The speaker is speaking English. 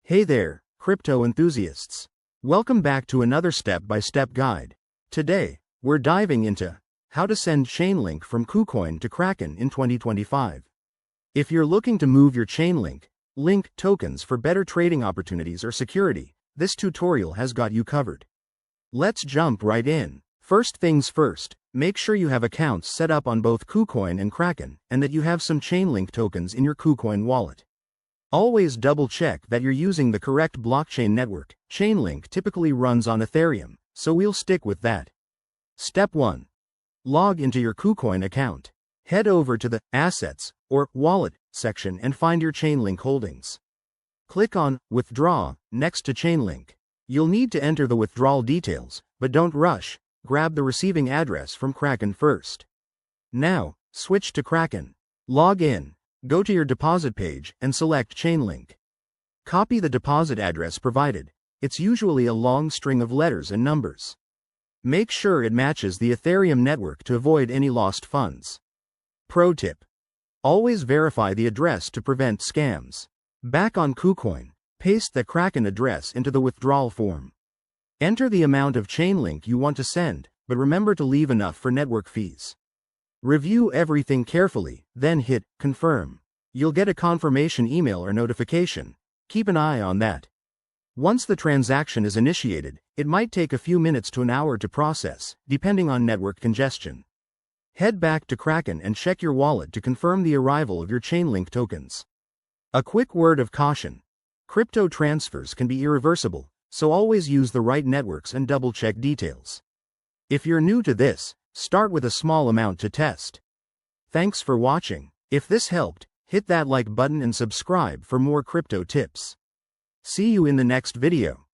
Hey there, crypto enthusiasts. Welcome back to another step-by-step guide. Today, we're diving into how to send Chainlink from KuCoin to Kraken in 2025. If you're looking to move your Chainlink Link tokens for better trading opportunities or security, this tutorial has got you covered. Let's jump right in. First things first, make sure you have accounts set up on both KuCoin and Kraken, and that you have some Chainlink tokens in your KuCoin wallet. Always double-check that you're using the correct blockchain network. Chainlink typically runs on Ethereum, so we'll stick with that. Step 1. Log into your KuCoin account. Head over to the Assets or Wallet section and find your Chainlink holdings. Click on Withdraw next to Chainlink. You'll need to enter the withdrawal details, but don't rush. Grab the receiving address from Kraken first. Now, switch to Kraken. Log in. Go to your deposit page and select Chainlink. Copy the deposit address provided. It's usually a long string of letters and numbers. Make sure it matches the Ethereum network to avoid any lost funds. Pro tip: always verify the address to prevent scams. Back on KuCoin, paste the Kraken address into the withdrawal form. Enter the amount of Chainlink you want to send, but remember to leave enough for network fees. Review everything carefully, then hit Confirm. You'll get a confirmation email or notification. Keep an eye on that. Once the transaction is initiated, it might take a few minutes to an hour to process, depending on network congestion. Head back to Kraken and check your wallet to confirm the arrival of your Chainlink tokens. A quick word of caution: crypto transfers can be irreversible, so always use the right networks and double-check details. If you're new to this, start with a small amount to test. Thanks for watching. If this helped, hit that like button and subscribe for more crypto tips. See you in the next video.